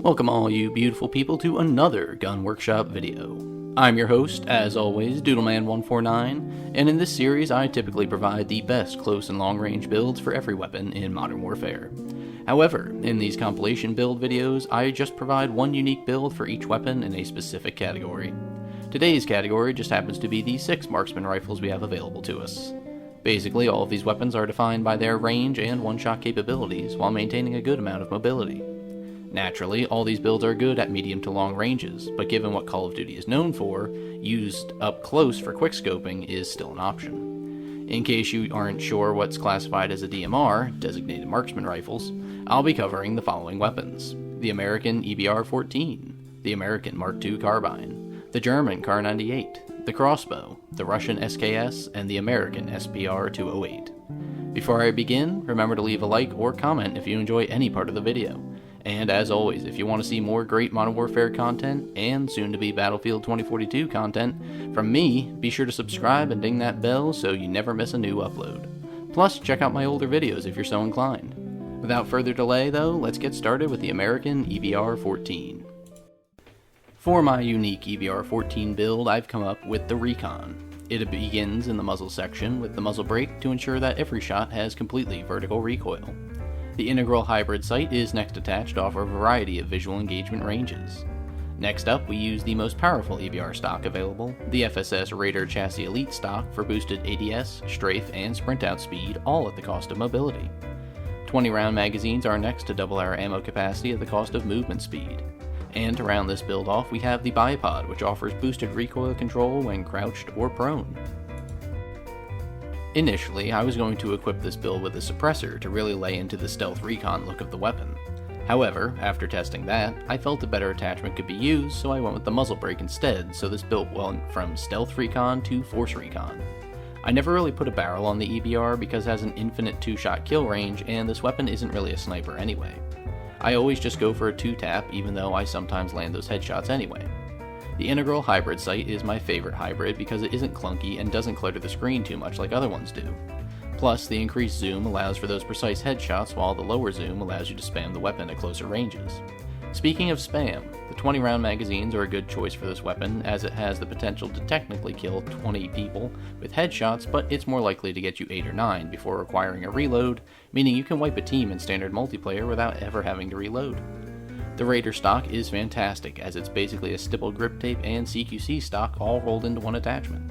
Welcome all you beautiful people to another Gun Workshop video. I'm your host, as always, Doodleman149, and in this series I typically provide the best close and long range builds for every weapon in Modern Warfare. However, in these compilation build videos, I just provide one unique build for each weapon in a specific category. Today's category just happens to be the 6 marksman rifles we have available to us. Basically, all of these weapons are defined by their range and one-shot capabilities while maintaining a good amount of mobility. Naturally, all these builds are good at medium to long ranges, but given what Call of Duty is known for, used up close for quickscoping is still an option. In case you aren't sure what's classified as a DMR, designated marksman rifles, I'll be covering the following weapons: the American EBR-14, the American Mk2 Carbine, the German Kar-98, the Crossbow, the Russian SKS, and the American SPR-208. Before I begin, remember to leave a like or comment if you enjoy any part of the video. And as always, if you want to see more great Modern Warfare content, and soon-to-be Battlefield 2042 content, from me, be sure to subscribe and ding that bell so you never miss a new upload. Plus, check out my older videos if you're so inclined. Without further delay though, let's get started with the American EBR-14. For my unique EBR-14 build, I've come up with the RECON. It begins in the muzzle section with the muzzle brake to ensure that every shot has completely vertical recoil. The integral hybrid sight is next attached to offer a variety of visual engagement ranges. Next up, we use the most powerful EBR stock available, the FSS Raider Chassis Elite stock for boosted ADS, strafe, and sprint out speed, all at the cost of mobility. 20 round magazines are next to double our ammo capacity at the cost of movement speed. And to round this build off, we have the bipod, which offers boosted recoil control when crouched or prone. Initially, I was going to equip this build with a suppressor to really lay into the stealth recon look of the weapon. However, after testing that, I felt a better attachment could be used, so I went with the muzzle brake instead, so this build went from stealth recon to force recon. I never really put a barrel on the EBR because it has an infinite 2-shot kill range, and this weapon isn't really a sniper anyway. I always just go for a 2-tap, even though I sometimes land those headshots anyway. The integral hybrid sight is my favorite hybrid because it isn't clunky and doesn't clutter the screen too much like other ones do. Plus, the increased zoom allows for those precise headshots while the lower zoom allows you to spam the weapon at closer ranges. Speaking of spam, the 20 round magazines are a good choice for this weapon as it has the potential to technically kill 20 people with headshots, but it's more likely to get you 8 or 9 before requiring a reload, meaning you can wipe a team in standard multiplayer without ever having to reload. The Raider stock is fantastic as it's basically a stippled grip tape and CQC stock all rolled into one attachment.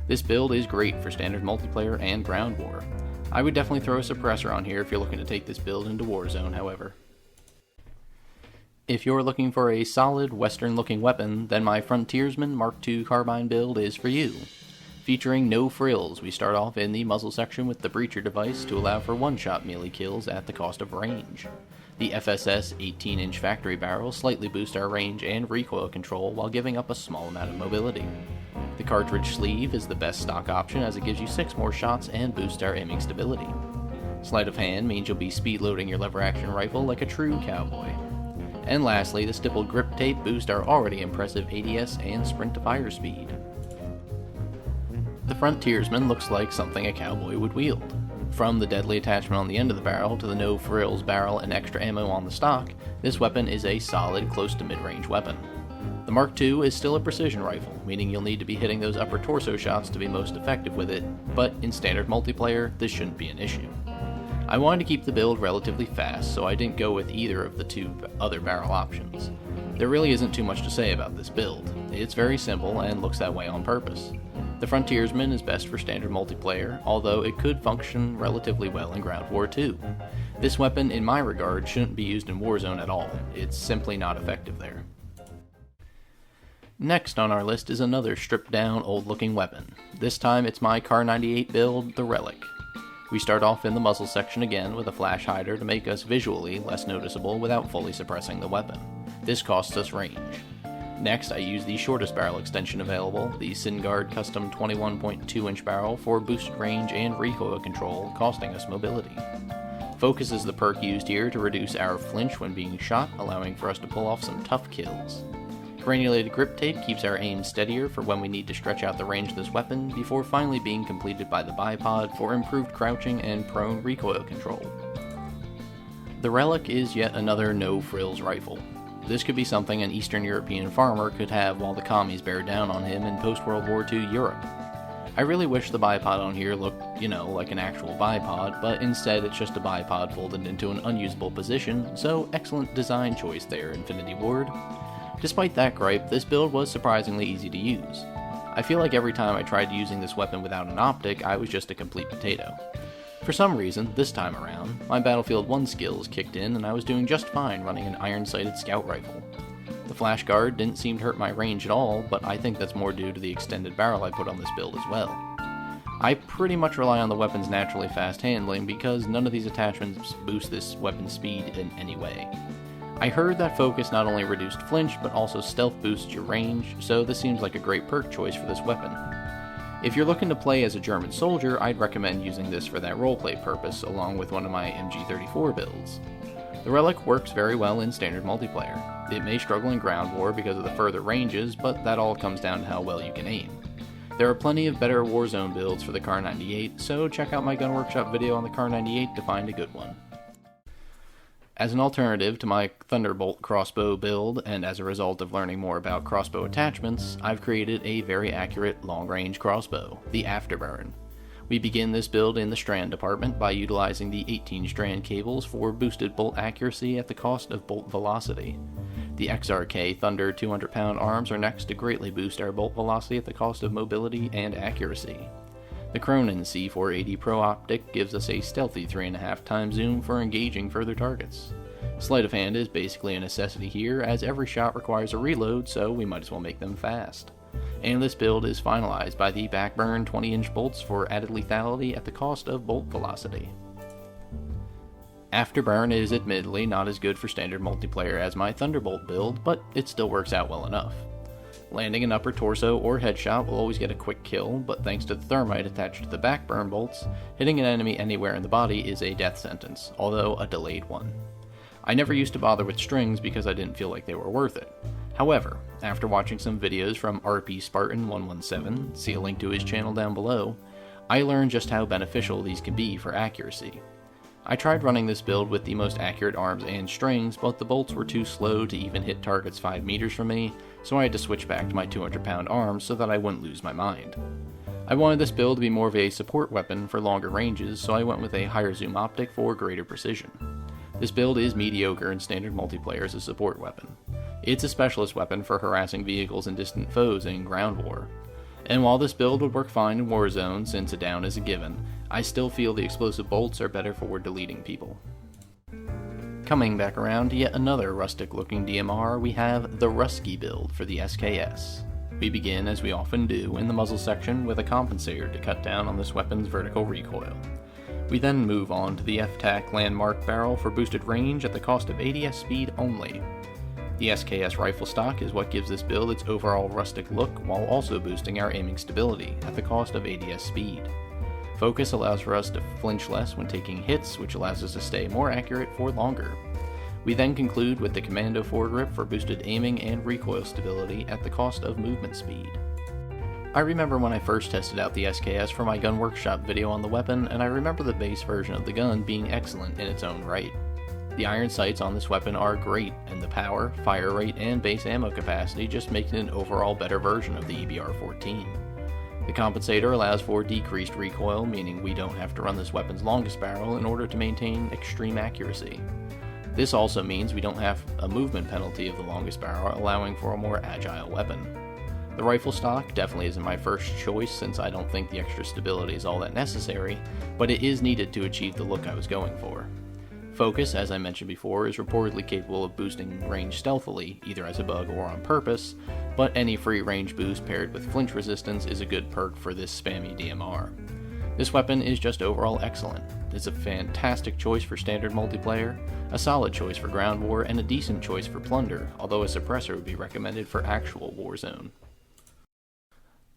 This build is great for standard multiplayer and ground war. I would definitely throw a suppressor on here if you're looking to take this build into Warzone, however. If you're looking for a solid western looking weapon, then my Frontiersman Mk2 Carbine build is for you. Featuring no frills, we start off in the muzzle section with the breacher device to allow for one-shot melee kills at the cost of range. The FSS 18-inch factory barrel slightly boosts our range and recoil control while giving up a small amount of mobility. The cartridge sleeve is the best stock option as it gives you 6 more shots and boosts our aiming stability. Sleight of hand means you'll be speed loading your lever action rifle like a true cowboy. And lastly, the stippled grip tape boosts our already impressive ADS and sprint to fire speed. The Frontiersman looks like something a cowboy would wield. From the deadly attachment on the end of the barrel to the no frills barrel and extra ammo on the stock, this weapon is a solid close to mid-range weapon. The Mk2 is still a precision rifle, meaning you'll need to be hitting those upper torso shots to be most effective with it, but in standard multiplayer, this shouldn't be an issue. I wanted to keep the build relatively fast, so I didn't go with either of the 2 other barrel options. There really isn't too much to say about this build. It's very simple and looks that way on purpose. The Frontiersman is best for standard multiplayer, although it could function relatively well in ground war too. This weapon, in my regard, shouldn't be used in Warzone at all. It's simply not effective there. Next on our list is another stripped down old looking weapon. This time it's my Kar-98 build, the RELIC. We start off in the muzzle section again with a flash hider to make us visually less noticeable without fully suppressing the weapon. This costs us range. Next, I use the shortest barrel extension available, the Syngard Custom 21.2-inch barrel for boosted range and recoil control, costing us mobility. Focus is the perk used here to reduce our flinch when being shot, allowing for us to pull off some tough kills. Granulated grip tape keeps our aim steadier for when we need to stretch out the range of this weapon, before finally being completed by the bipod for improved crouching and prone recoil control. The RELIC is yet another no-frills rifle. This could be something an Eastern European farmer could have while the commies bear down on him in post-World War II Europe. I really wish the bipod on here looked, like an actual bipod, but instead it's just a bipod folded into an unusable position, so excellent design choice there, Infinity Ward. Despite that gripe, this build was surprisingly easy to use. I feel like every time I tried using this weapon without an optic, I was just a complete potato. For some reason, this time around, my Battlefield 1 skills kicked in and I was doing just fine running an iron-sighted scout rifle. The flash guard didn't seem to hurt my range at all, but I think that's more due to the extended barrel I put on this build as well. I pretty much rely on the weapon's naturally fast handling because none of these attachments boost this weapon's speed in any way. I heard that focus not only reduced flinch, but also stealth boosts your range, so this seems like a great perk choice for this weapon. If you're looking to play as a German soldier, I'd recommend using this for that roleplay purpose, along with one of my MG34 builds. The Relic works very well in standard multiplayer. It may struggle in ground war because of the further ranges, but that all comes down to how well you can aim. There are plenty of better Warzone builds for the Kar 98, so check out my Gun Workshop video on the Kar 98 to find a good one. As an alternative to my Thunderbolt crossbow build, and as a result of learning more about crossbow attachments, I've created a very accurate long-range crossbow, the AFTERBURN. We begin this build in the strand department by utilizing the 18-strand cables for boosted bolt accuracy at the cost of bolt velocity. The XRK Thunder 200-pound arms are next to greatly boost our bolt velocity at the cost of mobility and accuracy. The Cronin C480 Pro Optic gives us a stealthy 3.5 times zoom for engaging further targets. Sleight of hand is basically a necessity here, as every shot requires a reload, so we might as well make them fast. And this build is finalized by the backburn 20-inch bolts for added lethality at the cost of bolt velocity. Afterburn is admittedly not as good for standard multiplayer as my Thunderbolt build, but it still works out well enough. Landing an upper torso or headshot will always get a quick kill, but thanks to the thermite attached to the backburn bolts, hitting an enemy anywhere in the body is a death sentence, although a delayed one. I never used to bother with strings because I didn't feel like they were worth it. However, after watching some videos from RP Spartan 117, see a link to his channel down below, I learned just how beneficial these can be for accuracy. I tried running this build with the most accurate arms and strings, but the bolts were too slow to even hit targets 5 meters from me, so I had to switch back to my 200-pound arms so that I wouldn't lose my mind. I wanted this build to be more of a support weapon for longer ranges, so I went with a higher zoom optic for greater precision. This build is mediocre in standard multiplayer as a support weapon. It's a specialist weapon for harassing vehicles and distant foes in ground war. And while this build would work fine in Warzone since a down is a given, I still feel the explosive bolts are better for deleting people. Coming back around to yet another rustic looking DMR, we have the RUSKIE build for the SKS. We begin, as we often do, in the muzzle section with a compensator to cut down on this weapon's vertical recoil. We then move on to the FTAC landmark barrel for boosted range at the cost of ADS speed only. The SKS rifle stock is what gives this build its overall rustic look while also boosting our aiming stability at the cost of ADS speed. Focus allows for us to flinch less when taking hits, which allows us to stay more accurate for longer. We then conclude with the Commando foregrip for boosted aiming and recoil stability at the cost of movement speed. I remember when I first tested out the SKS for my Gun Workshop video on the weapon, and I remember the base version of the gun being excellent in its own right. The iron sights on this weapon are great, and the power, fire rate, and base ammo capacity just make it an overall better version of the EBR-14. The compensator allows for decreased recoil, meaning we don't have to run this weapon's longest barrel in order to maintain extreme accuracy. This also means we don't have a movement penalty of the longest barrel, allowing for a more agile weapon. The rifle stock definitely isn't my first choice since I don't think the extra stability is all that necessary, but it is needed to achieve the look I was going for. Focus, as I mentioned before, is reportedly capable of boosting range stealthily, either as a bug or on purpose, but any free range boost paired with flinch resistance is a good perk for this spammy DMR. This weapon is just overall excellent. It's a fantastic choice for standard multiplayer, a solid choice for ground war, and a decent choice for plunder, although a suppressor would be recommended for actual Warzone.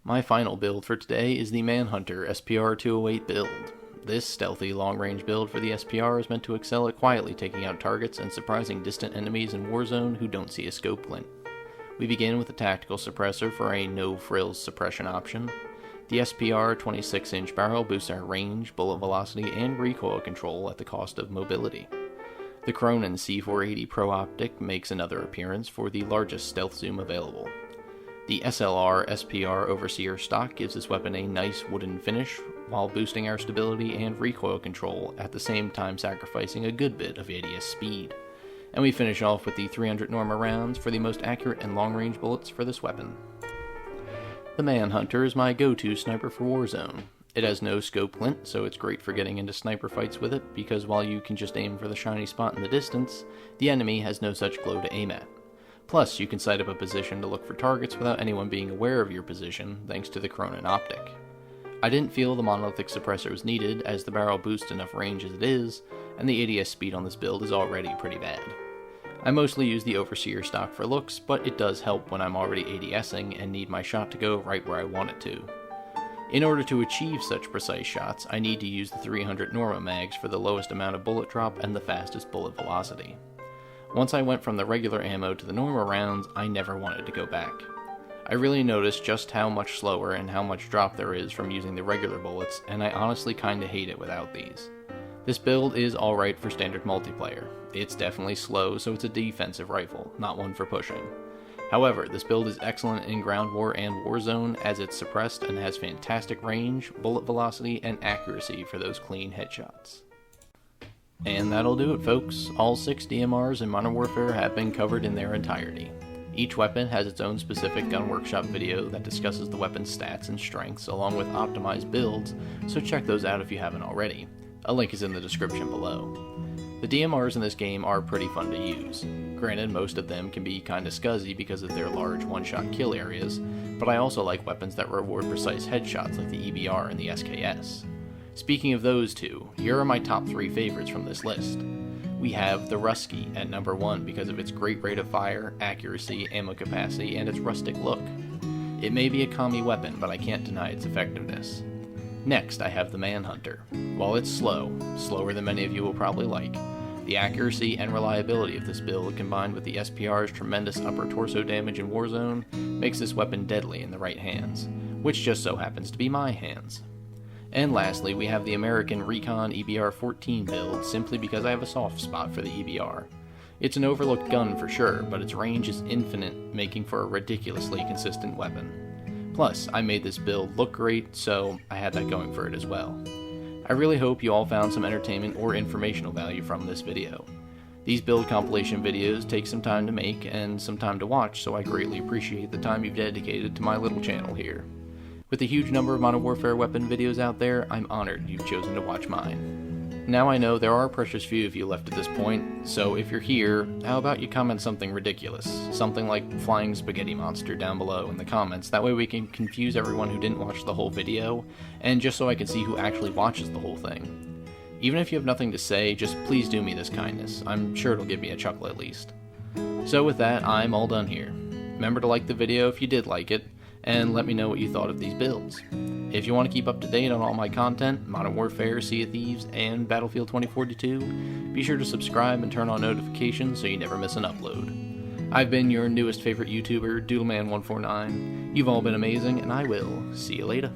My final build for today is the Manhunter SPR-208 build. This stealthy long-range build for the SPR is meant to excel at quietly taking out targets and surprising distant enemies in Warzone who don't see a scope glint. We begin with a tactical suppressor for a no-frills suppression option. The SPR 26-inch barrel boosts our range, bullet velocity, and recoil control at the cost of mobility. The Cronin C480 Pro Optic makes another appearance for the largest stealth zoom available. The SLR SPR Overseer stock gives this weapon a nice wooden finish while boosting our stability and recoil control, at the same time sacrificing a good bit of ADS speed. And we finish off with the 300 Norma rounds for the most accurate and long-range bullets for this weapon. The Manhunter is my go-to sniper for Warzone. It has no scope glint, so it's great for getting into sniper fights with it, because while you can just aim for the shiny spot in the distance, the enemy has no such glow to aim at. Plus, you can sight up a position to look for targets without anyone being aware of your position, thanks to the Cronin optic. I didn't feel the monolithic suppressor was needed, as the barrel boosts enough range as it is, and the ADS speed on this build is already pretty bad. I mostly use the Overseer stock for looks, but it does help when I'm already ADSing and need my shot to go right where I want it to. In order to achieve such precise shots, I need to use the 300 Norma mags for the lowest amount of bullet drop and the fastest bullet velocity. Once I went from the regular ammo to the Norma rounds, I never wanted to go back. I really noticed just how much slower and how much drop there is from using the regular bullets, and I honestly kinda hate it without these. This build is alright for standard multiplayer. It's definitely slow, so it's a defensive rifle, not one for pushing. However, this build is excellent in Ground War and Warzone, as it's suppressed and has fantastic range, bullet velocity, and accuracy for those clean headshots. And that'll do it, folks. All 6 DMRs in Modern Warfare have been covered in their entirety. Each weapon has its own specific Gun Workshop video that discusses the weapon's stats and strengths along with optimized builds, so check those out if you haven't already. A link is in the description below. The DMRs in this game are pretty fun to use. Granted, most of them can be kinda scuzzy because of their large one-shot kill areas, but I also like weapons that reward precise headshots like the EBR and the SKS. Speaking of those two, here are my top 3 favorites from this list. We have the RUSKIE at number 1 because of its great rate of fire, accuracy, ammo capacity, and its rustic look. It may be a commie weapon, but I can't deny its effectiveness. Next, I have the Manhunter. While it's slow, slower than many of you will probably like, the accuracy and reliability of this build combined with the SPR's tremendous upper torso damage in Warzone makes this weapon deadly in the right hands, which just so happens to be my hands. And lastly, we have the American RECON EBR-14 build, simply because I have a soft spot for the EBR. It's an overlooked gun for sure, but its range is infinite, making for a ridiculously consistent weapon. Plus, I made this build look great, so I had that going for it as well. I really hope you all found some entertainment or informational value from this video. These build compilation videos take some time to make and some time to watch, so I greatly appreciate the time you've dedicated to my little channel here. With the huge number of Modern Warfare weapon videos out there, I'm honored you've chosen to watch mine. Now I know there are a precious few of you left at this point, so if you're here, how about you comment something ridiculous? Something like Flying Spaghetti Monster down below in the comments, that way we can confuse everyone who didn't watch the whole video, and just so I can see who actually watches the whole thing. Even if you have nothing to say, just please do me this kindness. I'm sure it'll give me a chuckle at least. So with that, I'm all done here. Remember to like the video if you did like it, and let me know what you thought of these builds. If you want to keep up to date on all my content, Modern Warfare, Sea of Thieves, and Battlefield 2042, be sure to subscribe and turn on notifications so you never miss an upload. I've been your newest favorite YouTuber, Doodleman149. You've all been amazing, and I will see you later.